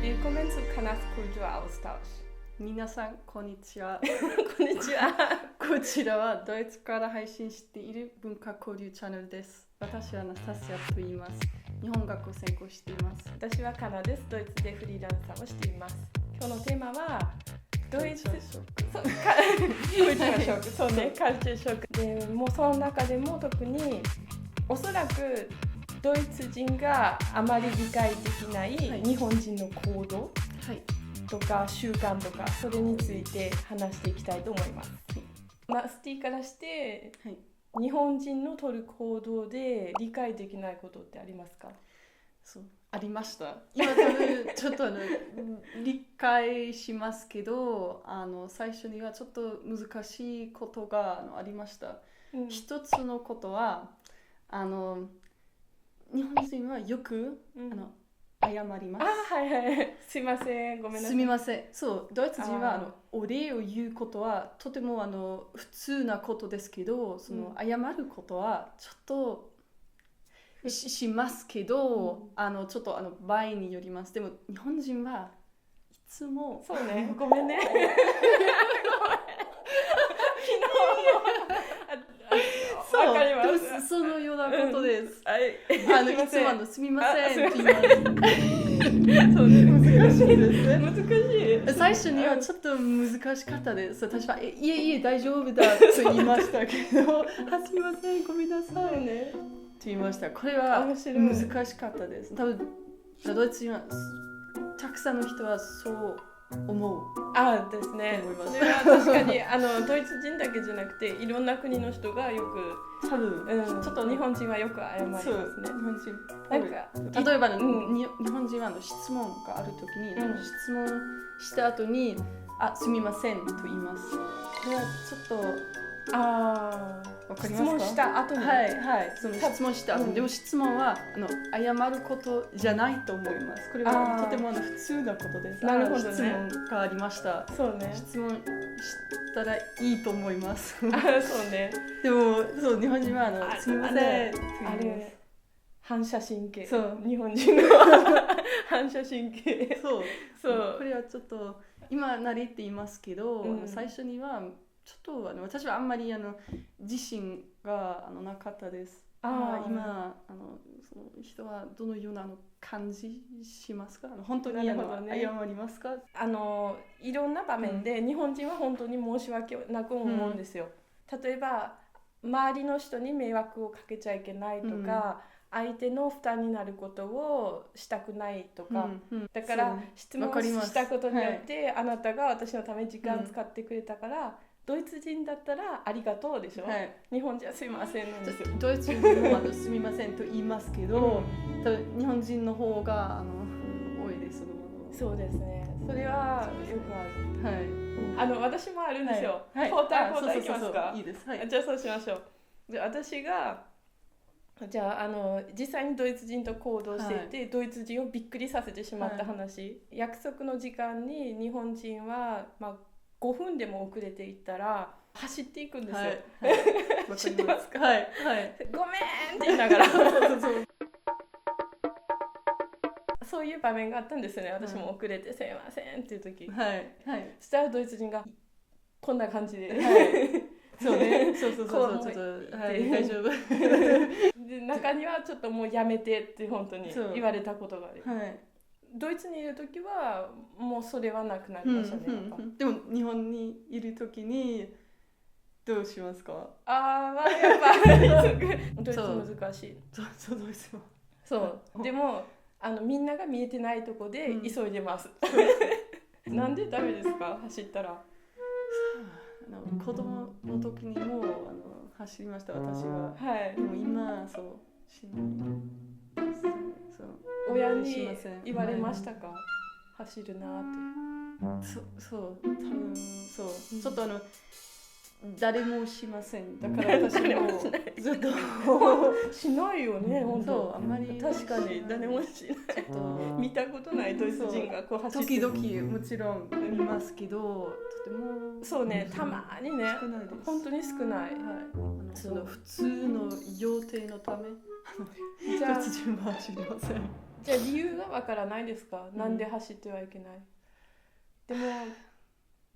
Willkommen zu Kanas Kulturaustausch. 皆さん、こんにちは。こんにちは。こちらはドイツから配信している文化交流チャンネルです。私はアナスタシアと言います。日本学を専攻しています。私はカナです。ドイツでフリーランサーをしています。今日のテーマはドイツカルチャーショック。カルチャーショック。そうね、カルチャーショック。でもうその中でも特におそらくドイツ人があまり理解できない日本人の行動とか習慣とか、それについて話していきたいと思います。スティからして、日本人の取る行動で理解できないことってありますか？そう、ありました。今多分ちょっと理解しますけど、最初にはちょっと難しいことがありました。一つのことは日本人はよく、謝ります。はいはい。すいません、ごめんなさい。すみません。そう、ドイツ人はお礼を言うことはとても普通なことですけど、その謝ることはちょっとしますけど、ちょっと場合によります。でも日本人はいつもそうね、ごめんね。そう、わかります。そのようなことです。いいつもすみませんって言います。そうね、難しいですね。難しい。最初にはちょっと難しかったです。私はいえ大丈夫だと言いましたけど、すみません、ごめんなさいねって言いました。これは難しかったです。多分ドイツ人はたくさんの人はそう思う。ですね。それは確かにドイツ人だけじゃなくていろんな国の人がよく多分、ちょっと日本人はよく謝りますね。日本人なんか例えば、日本人は質問があるときに、質問した後にすみませんと言います。これはちょっとわかりますか？質問した後にその質問した後に、でも質問は謝ることじゃないと思います。これはとても普通なことです。なるほどね。質問がありました。そうね。質問したらいいと思います。そうね。でも日本人はすみませんって言います。反射神経。日本人の反射神経。そう。これはちょっと今なりって言いますけど、最初にはちょっと私はあんまり自信がなかったです。今その人はどのような感じしますか？本当に謝りますか？いろんな場面で日本人は本当に申し訳なく思うんですよ。例えば周りの人に迷惑をかけちゃいけないとか、相手の負担になることをしたくないとか、だから質問したことによって、あなたが私のために時間使ってくれたから、ドイツ人だったらありがとうでしょ、日本人はすみませんなんですよ。ドイツ人もすみませんと言いますけど、多分日本人の方が多いです。そうですね。それはよくある。私もあるんですよ。交代いきますか？いいです。じゃあそうしましょう。で、私がじゃあ実際にドイツ人と行動していて、ドイツ人をびっくりさせてしまった話、約束の時間に日本人は、5分でも遅れていったら走っていくんですよ。知ってますか？ごめんって言いながらそういう場面があったんですよね。私も遅れてすいませんっていう時、そしたらドイツ人がこんな感じで、そうね、そうちょっと大丈夫で、中にはちょっともうやめてって本当に言われたことがある。ドイツにいる時はもうそれはなくなりましたね。でも日本にいる時にどうしますか？やっぱドイツ難しい。そうドイツも。そうでもみんなが見えてないとこで急いでます。なんでダメですか？走ったら。子供の時にも走りました私は。でも今しないです。親に言われましたか？走るなって。多分ちょっと誰もしません。だから私もずっとしないよね。本当あんまり確かに誰もしない。見たことないドイツ人がこう走ってる。時々もちろん見ますけど、とてもそうね、たまにね、少ないです。本当に少ない。その普通の予定のためドイツ人は走りません。じゃあ理由はわからないですか、なんで走ってはいけない。でも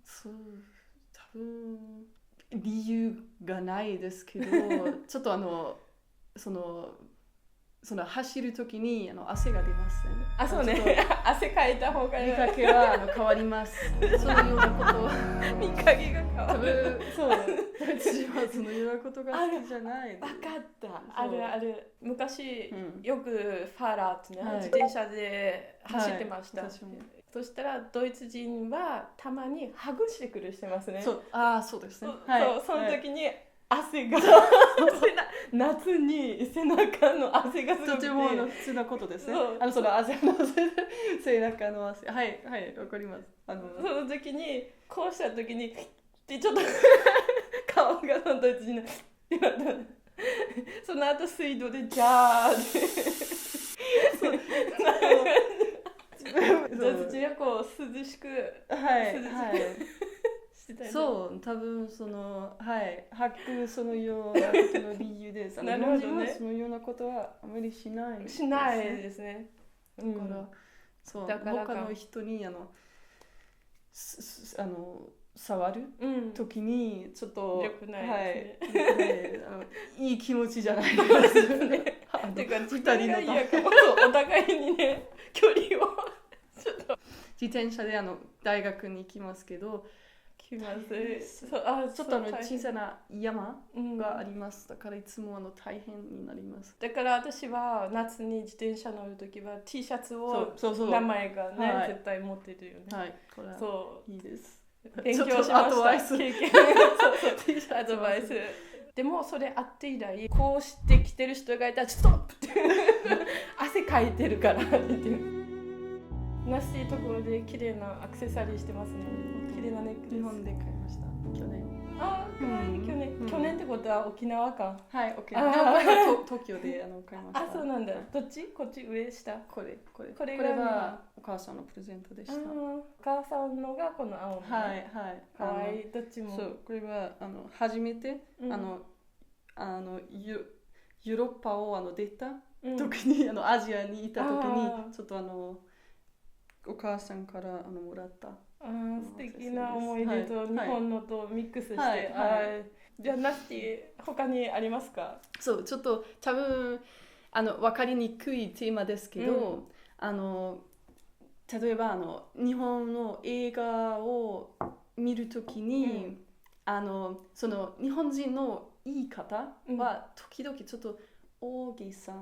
そう多分理由がないですけどちょっとその走るときに汗が出ますね。そうね。汗かいた方がいい。見かけは変わります。そういうようなことを見かけが変わる。多分そう。私はそのようなことが好きじゃない。わかった。あるある。昔、よくファーラーってね、自転車で走ってました。そしたらドイツ人はたまにハグしてくるしてますね。そうですね。その時に汗が夏に背中の汗がすごくてとても普通なことですね。その汗の背中の汗、はいわかります。その時にこうした時にってちょっと顔がドイツ人のその後水道でジャーってドイツ人はこう涼しくそう多分吐くそのようなことの理由です。なるほどね。そのようなことはあまりしないですね。しないですね。だから他の人に触る時にちょっと良くないですね。いい気持ちじゃないですね。てか自分が嫌かも。お互いにね距離をちょっと自転車で大学に行きますけど。ちょっと小さな山があります。だからいつも大変になります。だから私は夏に自転車乗るときは T シャツを名前がね絶対持ってるよね。はい、これはいいです。勉強しました。アドバイス。アドバイス。でもそれあって以来こうしてきてる人がいたらストップって汗かいてるからって言ってる。なしいところで綺麗なアクセサリーしてますね。綺麗なネックレス。日本で買いました。去年。去年ってことは沖縄か。はい、沖縄。東京で買いました。そうなんだ。どっち？こっち上下？これはお母さんのプレゼントでした。お母さんのがこの青の。はい。かわいい。どっちも。そう、これは初めてヨーロッパを出た時にアジアにいた時にちょっとお母さんからもらった。素敵な思い出と日本のとミックスして、じゃあナスティ他にありますか？そうちょっと多分分かりにくいテーマですけど、例えば日本の映画を見るときに、その日本人の言い方は時々ちょっと大げさ。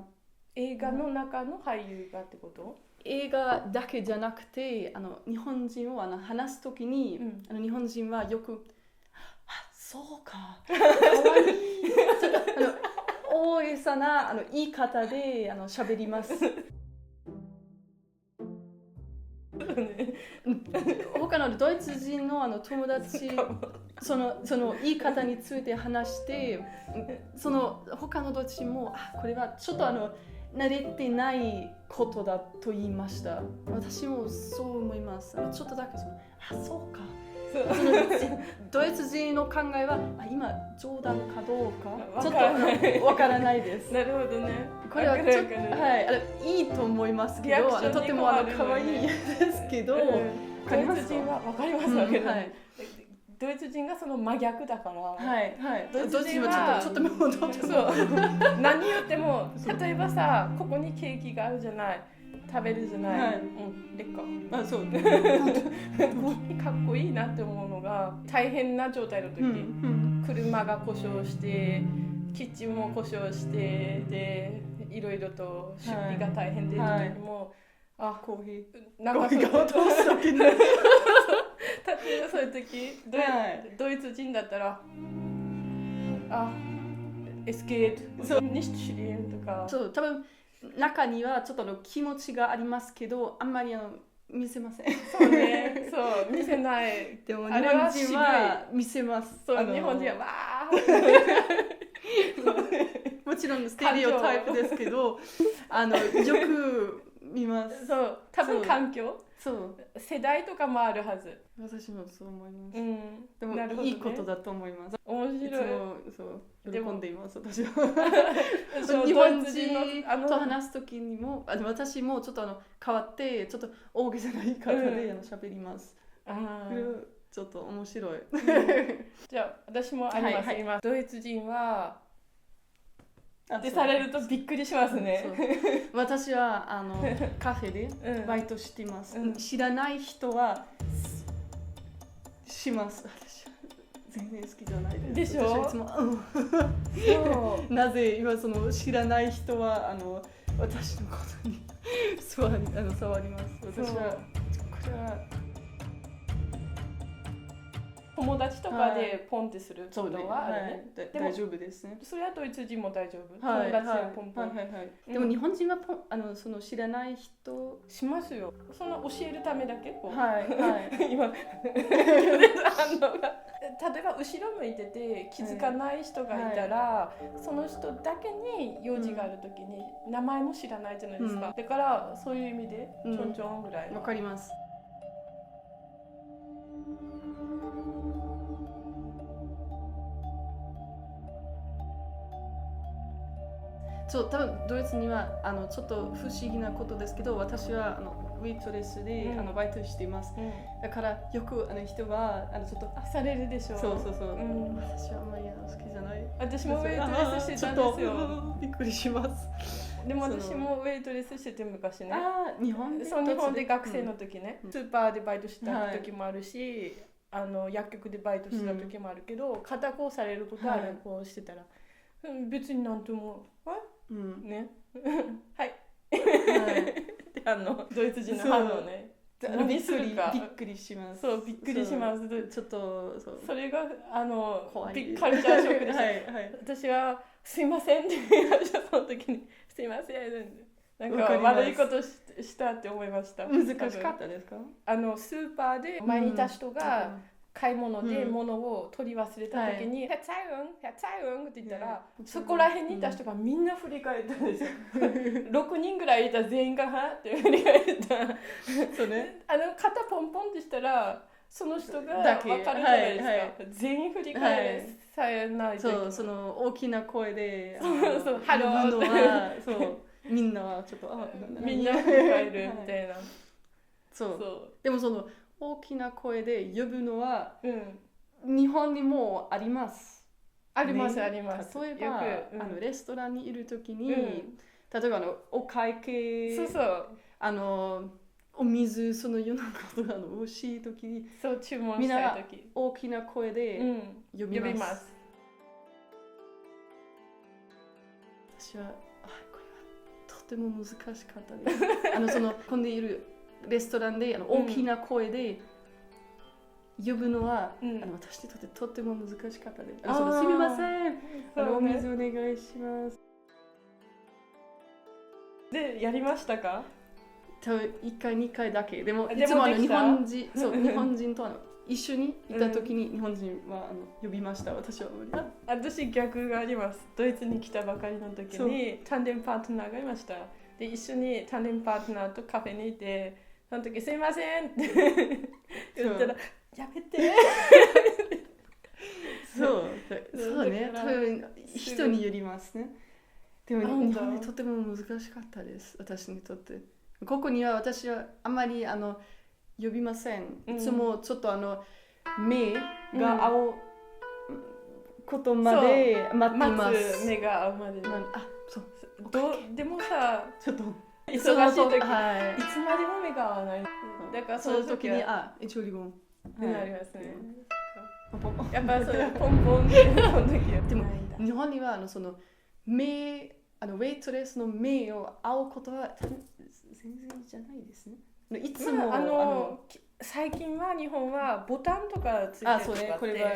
映画の中の俳優がってこと？映画だけじゃなくて日本人を話すときに、日本人はよくそうかかわいい大げさな言い方で喋ります。他のドイツ人の友達その言い方について話してその他のドイツ人もこれはちょっと慣れてないことだと言いました。私もそう思います。ちょっとだけそうか。ドイツ人の考えは今冗談かどうかちょっとわからないです。なるほどね。これはちょっといいと思いますけど、とても可愛いですけど、ドイツ人はわかりますわけど、ドイツ人がその真逆だから、ドイツ人はちょっと何言っても例えばさここにケーキがあるじゃない。食べるじゃない。でっか。そう。かっこいいなって思うのが大変な状態の時、車が故障してキッチンも故障してでいろいろと出費が大変でいる時も、コーヒーなんかそういう時例えばそういう時ドイツ人だったらes geht nicht schlimmとか。そう多分中にはちょっと気持ちがありますけどあんまり見せません。そうね、そう見せない。でも日本人は見せます。そう日本人はわもちろんステレオタイプですけどよく見ます。そう、多分環境、そう世代とかもあるはず。私もそう思います、でも、ね、いいことだと思います。面白い。いつもそう喜んでいます、私は。そう日本人と話すときにも私もちょっと変わってちょっと大げさな言い方で喋ります。ちょっと面白い。じゃあ私もあります、今ドイツ人はってされるとびっくりしますね。私はカフェでバイトしています、知らない人はします。私は全然好きじゃないです。でしょ。いつもなぜ今その知らない人は私のことに触ります。私はこれは友達とかでポンってすることはあるね。大丈夫ですね。それはドイツ人も大丈夫。友達でポンポン。でも日本人はその知らない人しますよ。その教えるためだけ。今反応が。例えば後ろ向いてて気づかない人がいたら、その人だけに用事があるときに名前も知らないじゃないですか。だからそういう意味でちょんちょんぐらい。わかります。そう多分ドイツにはちょっと不思議なことですけど、私はウェイトレスで、バイトしています、だからよく人がちょっとされるでしょう。そう、私はあんまり好きじゃない。私もウェイトレスしてたんですよ。びっくりします。でも私もウェイトレスしてて昔ね。日本で学生の時ね、スーパーでバイトした時もあるし、薬局でバイトした時もあるけど、肩こうされることある、こうしてたら別になんともねはいドイツ人の反応ね。びっくりします。そうびっくりします。ちょっとそれが怖いカルチャーショックでした。私はすいませんって言いました。その時にすいません、なんか悪いことしたって思いました。難しかったですか？スーパーで前にいた人が買い物で物を取り忘れた時に「ヘッツァイウン」って言ったら、そこら辺にいた人がみんな振り返ったんですよ。6人ぐらいいた全員が「は？」って振り返った。そうね。肩ポンポンってしたらその人が分かるじゃないですか。全員振り返るさえないと。その大きな声でハローってみんなはちょっとみんな振り返るみたいな。でもその大きな声で呼ぶのは、日本にもあります。あります、あります。例えば、レストランにいるときに、例えばお会計、お水そのようなことが欲しいときに、注文したいとき、大きな声で呼びます。私はこれはとても難しかったです。その混んでいるレストランで大きな声で呼ぶのは、私にとってとても難しかったです。すみません、お水お願いします。で、やりましたか？多分1回2回だけ。でもいつも日本人と一緒にいた時に日本人は呼びました。私は私逆があります。ドイツに来たばかりの時にタンデムパートナーがいました。で一緒にタンデムパートナーとカフェにいて、その時すいませんって言ったらやめてそうね、多分人によりますね。でも日本でとても難しかったです、私にとって。ここには私はあまり呼びません。いつもちょっと目が合うことまで待っています。目が合うまで。でもさ、ちょっと忙しい時、いつまでも目が合わない。だからその時に一応リボンなりますね。やっぱそれポンポンでその時は。でも日本にはその目ウェイトレスの目を合うことは全然じゃないですね。いつも最近は日本はボタンとかついてるとか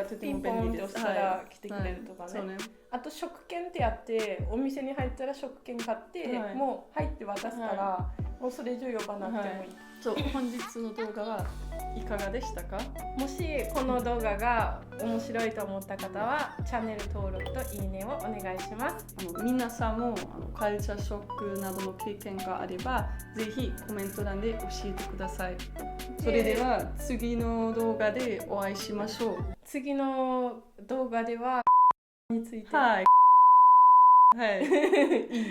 ってピンポンって押したら来てくれるとかね。あと食券ってやってお店に入ったら食券買ってもう入って渡すからもうそれ以上呼ばなくてもいい、はい、そう本日の動画はいかがでしたか？もしこの動画が面白いと思った方はチャンネル登録といいねをお願いします。皆さんもカルチャーショックなどの経験があればぜひコメント欄で教えてください。それでは次の動画でお会いしましょう。次の動画ではについて、はいはい、いい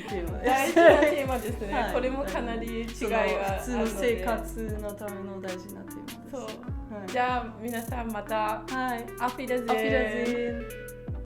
テーマです。大事なテーマですね、はい、これもかなり違いがあるので、普通の生活のための大事なテーマです。そう、はい、じゃあ皆さんまた、はい、アフィダゼアフィダゼン。